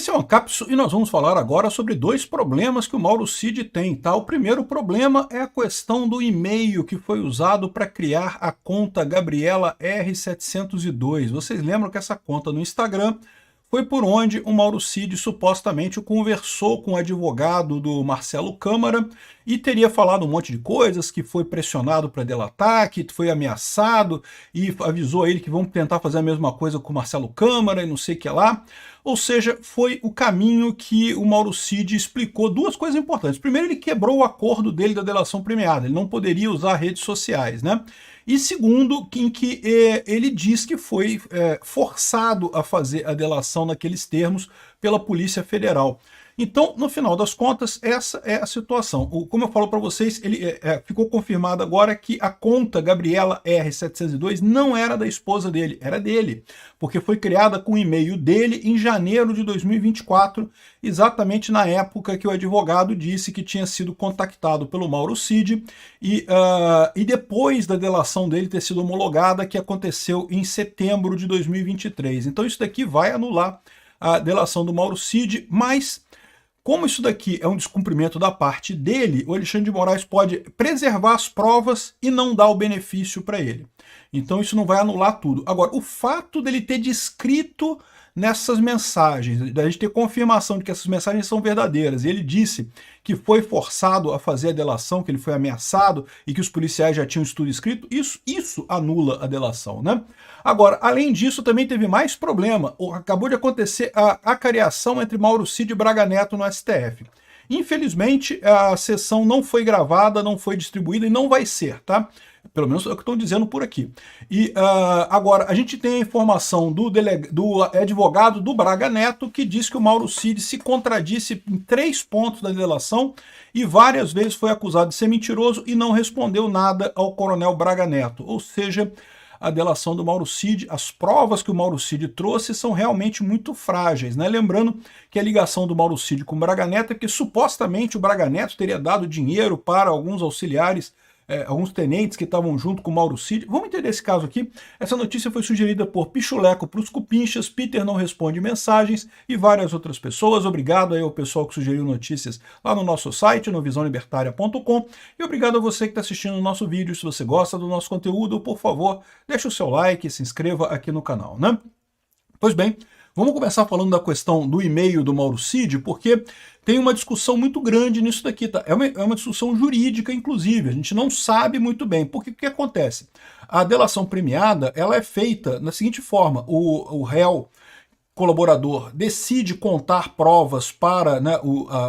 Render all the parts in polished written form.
Esse é o Ancapsu e nós vamos falar agora sobre dois problemas que o Mauro Cid tem, tá? O primeiro problema é a questão do e-mail que foi usado para criar a conta Gabriela R702. Vocês lembram que essa conta no Instagram foi por onde o Mauro Cid supostamente conversou com o advogado do Marcelo Câmara e teria falado um monte de coisas, que foi pressionado para delatar, que foi ameaçado e avisou a ele que vão tentar fazer a mesma coisa com o Marcelo Câmara e não sei o que lá. Ou seja, foi o caminho que o Mauro Cid explicou duas coisas importantes. Primeiro, ele quebrou o acordo dele da delação premiada, ele não poderia usar redes sociais, né? E segundo, em que ele diz que foi forçado a fazer a delação naqueles termos pela Polícia Federal. Então, no final das contas, essa é a situação. Como eu falo para vocês, ficou confirmado agora que a conta Gabriela R702 não era da esposa dele, era dele, porque foi criada com o e-mail dele em janeiro de 2024, exatamente na época que o advogado disse que tinha sido contactado pelo Mauro Cid e depois da delação dele ter sido homologada, que aconteceu em setembro de 2023. Então isso daqui vai anular a delação do Mauro Cid, mas como isso daqui é um descumprimento da parte dele, o Alexandre de Moraes pode preservar as provas e não dar o benefício para ele. Então isso não vai anular tudo. Agora, o fato dele ter descrito nessas mensagens, da gente ter confirmação de que essas mensagens são verdadeiras, e ele disse que foi forçado a fazer a delação, que ele foi ameaçado e que os policiais já tinham estudo escrito, isso anula a delação, né? Agora, além disso, também teve mais problema. Acabou de acontecer a acariação entre Mauro Cid e Braga Neto no STF. Infelizmente, a sessão não foi gravada, não foi distribuída e não vai ser, tá? Pelo menos é o que estão dizendo por aqui. E agora, a gente tem a informação do advogado do Braga Neto, que diz que o Mauro Cid se contradisse em 3 pontos da delação e várias vezes foi acusado de ser mentiroso e não respondeu nada ao coronel Braga Neto. Ou seja, a delação do Mauro Cid, as provas que o Mauro Cid trouxe são realmente muito frágeis, né? Lembrando que a ligação do Mauro Cid com o Braga Neto é que supostamente o Braga Neto teria dado dinheiro para alguns auxiliares, alguns tenentes que estavam junto com o Mauro Cid. Vamos entender esse caso aqui. Essa notícia foi sugerida por Pichuleco para os Cupinchas, Peter não responde mensagens e várias outras pessoas. Obrigado aí ao pessoal que sugeriu notícias lá no nosso site, no visãolibertaria.com, e obrigado a você que está assistindo o nosso vídeo. Se você gosta do nosso conteúdo, por favor, deixe o seu like e se inscreva aqui no canal, né? Pois bem, vamos começar falando da questão do e-mail do Mauro Cid, porque tem uma discussão muito grande nisso daqui, tá? É uma discussão jurídica, inclusive, a gente não sabe muito bem. Porque o que acontece? A delação premiada, ela é feita da seguinte forma: o réu colaborador decide contar provas para, né,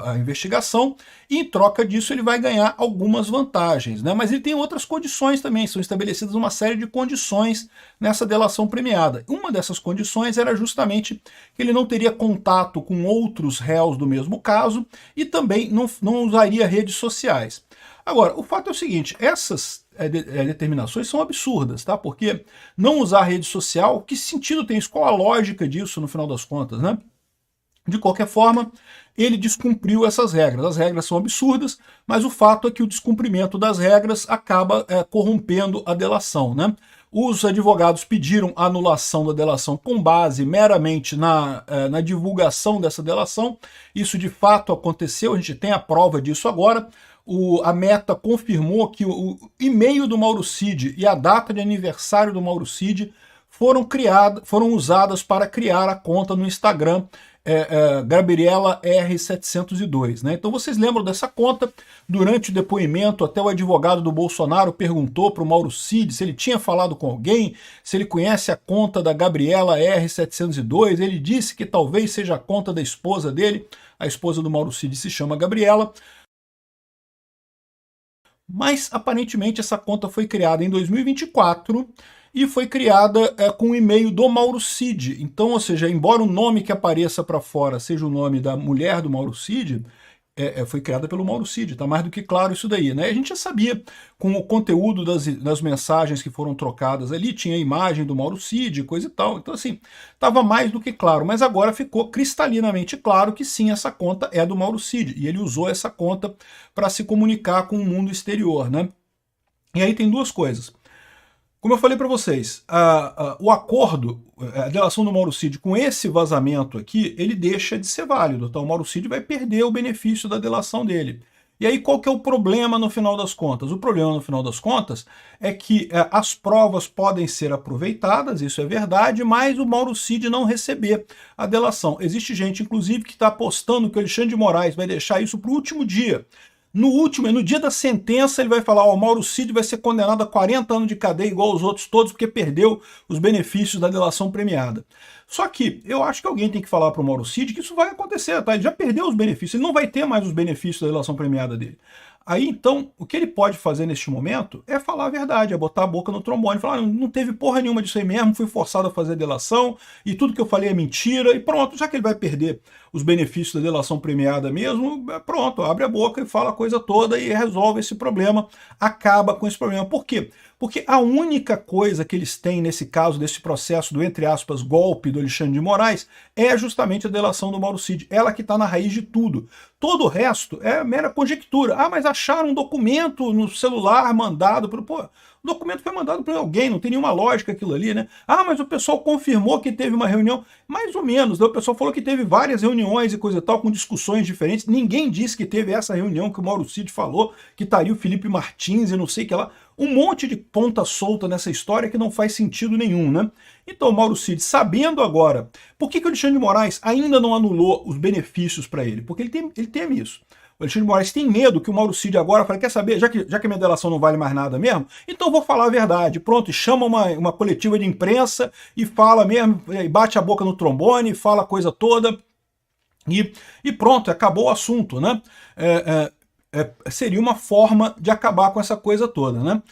a investigação, e em troca disso ele vai ganhar algumas vantagens, né? Mas ele tem outras condições também, são estabelecidas uma série de condições nessa delação premiada. Uma dessas condições era justamente que ele não teria contato com outros réus do mesmo caso e também não usaria redes sociais. Agora, o fato é o seguinte: essas determinações são absurdas, tá? Porque não usar rede social, que sentido tem isso? Qual a lógica disso no final das contas, né? De qualquer forma, ele descumpriu essas regras. As regras são absurdas, mas o fato é que o descumprimento das regras acaba corrompendo a delação, né? Os advogados pediram a anulação da delação com base meramente na divulgação dessa delação. Isso de fato aconteceu, a gente tem a prova disso agora. A Meta confirmou que o e-mail do Mauro Cid e a data de aniversário do Mauro Cid foram usadas para criar a conta no Instagram Gabriela R702, né? Então vocês lembram dessa conta? Durante o depoimento, até o advogado do Bolsonaro perguntou para o Mauro Cid se ele tinha falado com alguém, se ele conhece a conta da Gabriela R702. Ele disse que talvez seja a conta da esposa dele. A esposa do Mauro Cid se chama Gabriela. Mas aparentemente essa conta foi criada em 2024 e foi criada com o e-mail do Mauro Cid. Então, ou seja, embora o nome que apareça para fora seja o nome da mulher do Mauro Cid, foi criada pelo Mauro Cid, tá mais do que claro isso daí, né? A gente já sabia, com o conteúdo das mensagens que foram trocadas ali, tinha a imagem do Mauro Cid, coisa e tal. Então, assim, estava mais do que claro, mas agora ficou cristalinamente claro que sim, essa conta é do Mauro Cid, e ele usou essa conta para se comunicar com o mundo exterior, né? E aí tem duas coisas. Como eu falei para vocês, o acordo, a delação do Mauro Cid com esse vazamento aqui, ele deixa de ser válido. Então o Mauro Cid vai perder o benefício da delação dele. E aí qual que é o problema no final das contas? O problema no final das contas é que as provas podem ser aproveitadas, isso é verdade, mas o Mauro Cid não receber a delação. Existe gente, inclusive, que está apostando que o Alexandre de Moraes vai deixar isso para o último dia. No dia da sentença, ele vai falar: ó, o Mauro Cid vai ser condenado a 40 anos de cadeia, igual os outros todos, porque perdeu os benefícios da delação premiada. Só que eu acho que alguém tem que falar para o Mauro Cid que isso vai acontecer, tá? Ele já perdeu os benefícios, ele não vai ter mais os benefícios da delação premiada dele. Aí, então, o que ele pode fazer neste momento é falar a verdade, é botar a boca no trombone, falar: não teve porra nenhuma disso aí mesmo, fui forçado a fazer a delação, e tudo que eu falei é mentira, e pronto, já que ele vai perder os benefícios da delação premiada mesmo, pronto, abre a boca e fala a coisa toda e resolve esse problema, acaba com esse problema. Por quê? Porque a única coisa que eles têm nesse caso, desse processo do, entre aspas, golpe do Alexandre de Moraes, é justamente a delação do Mauro Cid. Ela que está na raiz de tudo. Todo o resto é mera conjectura. Ah, mas acharam um documento no celular mandado por... Pô, o documento foi mandado por alguém, não tem nenhuma lógica aquilo ali, né? Ah, mas o pessoal confirmou que teve uma reunião. Mais ou menos, né? O pessoal falou que teve várias reuniões e coisa e tal, com discussões diferentes. Ninguém disse que teve essa reunião que o Mauro Cid falou, que estaria o Felipe Martins e não sei o que lá. Um monte de ponta solta nessa história que não faz sentido nenhum, né? Então, Mauro Cid, sabendo agora, por que o Alexandre de Moraes ainda não anulou os benefícios para ele? Porque ele teme isso. O Alexandre de Moraes tem medo que o Mauro Cid agora fale: quer saber, já que a minha delação não vale mais nada mesmo, então vou falar a verdade. Pronto, e chama uma coletiva de imprensa e fala mesmo, e bate a boca no trombone, fala a coisa toda, e pronto, acabou o assunto, né? Seria uma forma de acabar com essa coisa toda, né?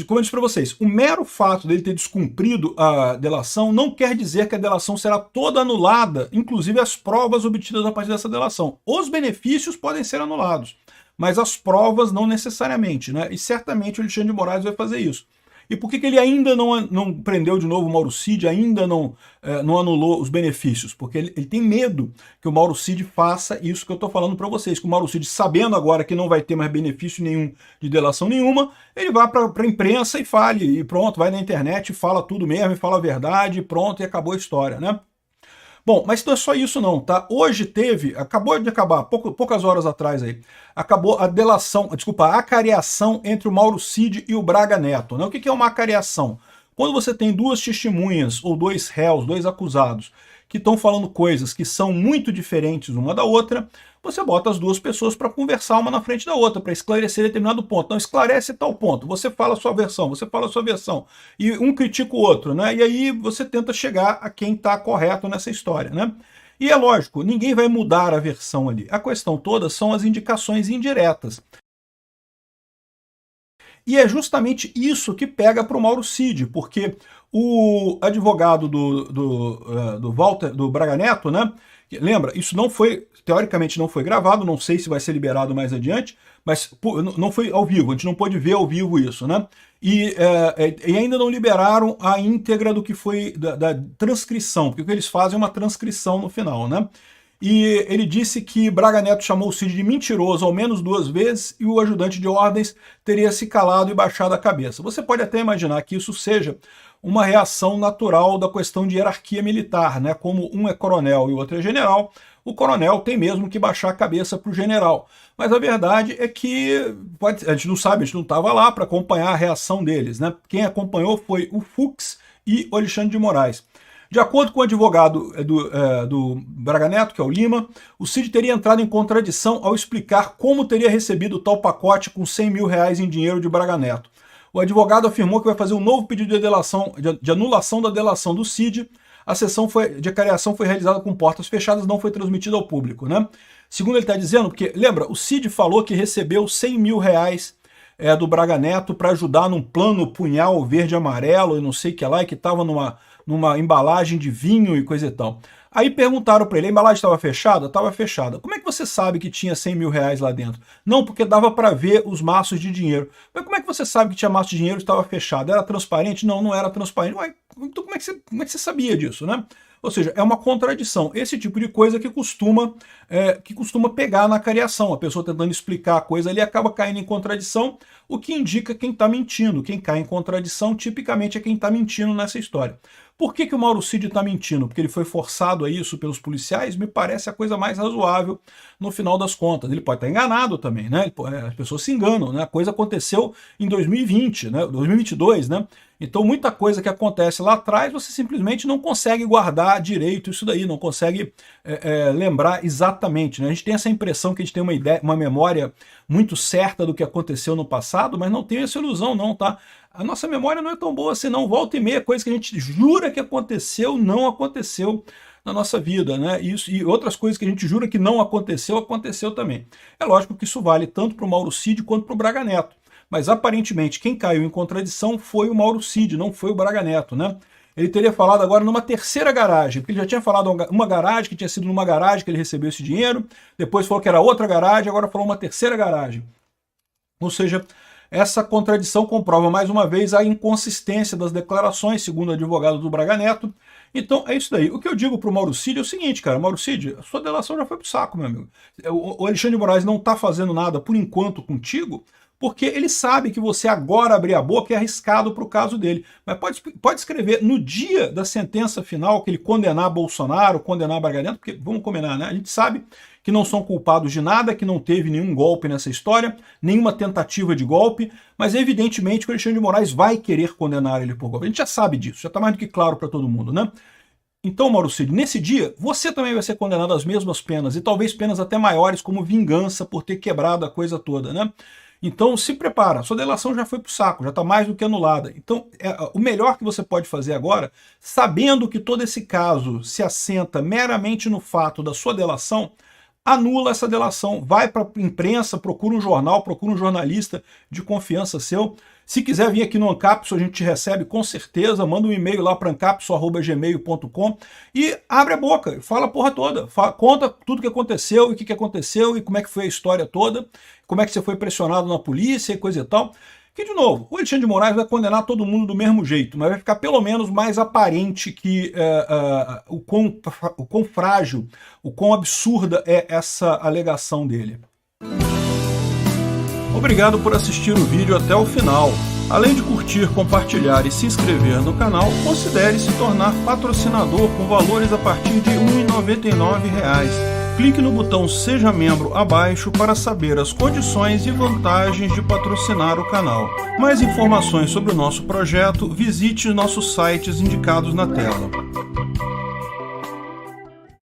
Como eu disse para vocês, o mero fato dele ter descumprido a delação não quer dizer que a delação será toda anulada, inclusive as provas obtidas a partir dessa delação. Os benefícios podem ser anulados, mas as provas não necessariamente, né? E certamente o Alexandre de Moraes vai fazer isso. E por que ele ainda não prendeu de novo o Mauro Cid, ainda não anulou os benefícios? Porque ele tem medo que o Mauro Cid faça isso que eu estou falando para vocês, que o Mauro Cid, sabendo agora que não vai ter mais benefício nenhum de delação nenhuma, ele vai para a imprensa e fale, e pronto, vai na internet e fala tudo mesmo, e fala a verdade, e pronto, e acabou a história, né? Bom, mas não é só isso não, tá? Hoje acabou de acabar, poucas horas atrás aí, acabou a delação, desculpa, a acareação entre o Mauro Cid e o Braga Neto, né? O que é uma acareação? Quando você tem duas testemunhas, ou dois réus, dois acusados, que estão falando coisas que são muito diferentes uma da outra, você bota as duas pessoas para conversar uma na frente da outra, para esclarecer determinado ponto. Não, esclarece tal ponto, você fala a sua versão, você fala a sua versão, e um critica o outro, né? E aí você tenta chegar a quem está correto nessa história, né? E é lógico, ninguém vai mudar a versão ali. A questão toda são as indicações indiretas. E é justamente isso que pega para o Mauro Cid, porque o advogado do Walter, do Braga Neto, né? Lembra, isso não foi, teoricamente não foi gravado, não sei se vai ser liberado mais adiante, mas não foi ao vivo, a gente não pôde ver ao vivo isso, né? E ainda não liberaram a íntegra do que foi da transcrição, porque o que eles fazem é uma transcrição no final, né? E ele disse que Braga Neto chamou o Cid de mentiroso ao menos 2 vezes e o ajudante de ordens teria se calado e baixado a cabeça. Você pode até imaginar que isso seja uma reação natural da questão de hierarquia militar, né? Como um é coronel e o outro é general, o coronel tem mesmo que baixar a cabeça para o general. Mas a verdade é que a gente não sabe, a gente não estava lá para acompanhar a reação deles, né? Quem acompanhou foi o Fux e o Alexandre de Moraes. De acordo com o advogado do Braga Neto, que é o Lima, o Cid teria entrado em contradição ao explicar como teria recebido tal pacote com 100 mil reais em dinheiro de Braga Neto. O advogado afirmou que vai fazer um novo pedido de anulação da delação do Cid. A sessão de acareação foi realizada com portas fechadas, não foi transmitida ao público, né? Segundo ele está dizendo, porque, lembra, o Cid falou que recebeu 100 mil reais do Braga Neto para ajudar num plano punhal verde e amarelo e não sei o que lá, e que estava numa embalagem de vinho e coisa e tal. Aí perguntaram para ele: a embalagem estava fechada? Estava fechada. Como é que você sabe que tinha 100 mil reais lá dentro? Não, porque dava para ver os maços de dinheiro. Mas como é que você sabe que tinha maço de dinheiro e estava fechado? Era transparente? Não, não era transparente. Ué, então como é que você sabia disso, né? Ou seja, é uma contradição. Esse tipo de coisa que costuma pegar na cariação. A pessoa tentando explicar a coisa ali acaba caindo em contradição, o que indica quem está mentindo. Quem cai em contradição, tipicamente, é quem está mentindo nessa história. Por que o Mauro Cid está mentindo? Porque ele foi forçado a isso pelos policiais? Me parece a coisa mais razoável no final das contas. Ele pode estar enganado também, né? As pessoas se enganam, né? A coisa aconteceu em 2020, né? 2022, né? Então muita coisa que acontece lá atrás você simplesmente não consegue guardar direito isso daí, não consegue lembrar exatamente, né? A gente tem essa impressão que a gente tem uma memória muito certa do que aconteceu no passado, mas não tem essa ilusão não, tá? A nossa memória não é tão boa assim não, volta e meia, coisa que a gente jura que aconteceu, não aconteceu na nossa vida, né? E outras coisas que a gente jura que não aconteceu, aconteceu também. É lógico que isso vale tanto para o Mauro Cid quanto para o Braga Neto. Mas aparentemente quem caiu em contradição foi o Mauro Cid, não foi o Braga Neto, né? Ele teria falado agora numa terceira garagem, porque ele já tinha falado uma garagem, que tinha sido numa garagem que ele recebeu esse dinheiro, depois falou que era outra garagem, agora falou uma terceira garagem. Ou seja, essa contradição comprova mais uma vez a inconsistência das declarações, segundo o advogado do Braga Neto. Então é isso daí. O que eu digo para o Mauro Cid é o seguinte, cara, Mauro Cid, a sua delação já foi pro saco, meu amigo. O Alexandre de Moraes não está fazendo nada por enquanto contigo, porque ele sabe que você agora abrir a boca é arriscado para o caso dele. Mas pode escrever no dia da sentença final que ele condenar Bolsonaro, condenar Braga Neto, porque vamos combinar, né? A gente sabe que não são culpados de nada, que não teve nenhum golpe nessa história, nenhuma tentativa de golpe, mas evidentemente que o Alexandre de Moraes vai querer condenar ele por golpe. A gente já sabe disso, já está mais do que claro para todo mundo, né? Então, Mauro Cid, nesse dia, você também vai ser condenado às mesmas penas, e talvez penas até maiores, como vingança por ter quebrado a coisa toda, né? Então se prepara, sua delação já foi pro saco, já está mais do que anulada. Então o melhor que você pode fazer agora, sabendo que todo esse caso se assenta meramente no fato da sua delação, anula essa delação, vai para a imprensa, procura um jornal, procura um jornalista de confiança seu. Se quiser vir aqui no Ancapsu, a gente te recebe com certeza, manda um e-mail lá para ancapsu@gmail.com e abre a boca, fala a porra toda, conta tudo que aconteceu, e o que aconteceu, e como é que foi a história toda, como é que você foi pressionado na polícia e coisa e tal. Que, de novo, o Alexandre de Moraes vai condenar todo mundo do mesmo jeito, mas vai ficar pelo menos mais aparente que o quão frágil, o quão absurda é essa alegação dele. Obrigado por assistir o vídeo até o final. Além de curtir, compartilhar e se inscrever no canal, considere se tornar patrocinador com valores a partir de R$ 1,99. Clique no botão Seja Membro abaixo para saber as condições e vantagens de patrocinar o canal. Mais informações sobre o nosso projeto, visite nossos sites indicados na tela.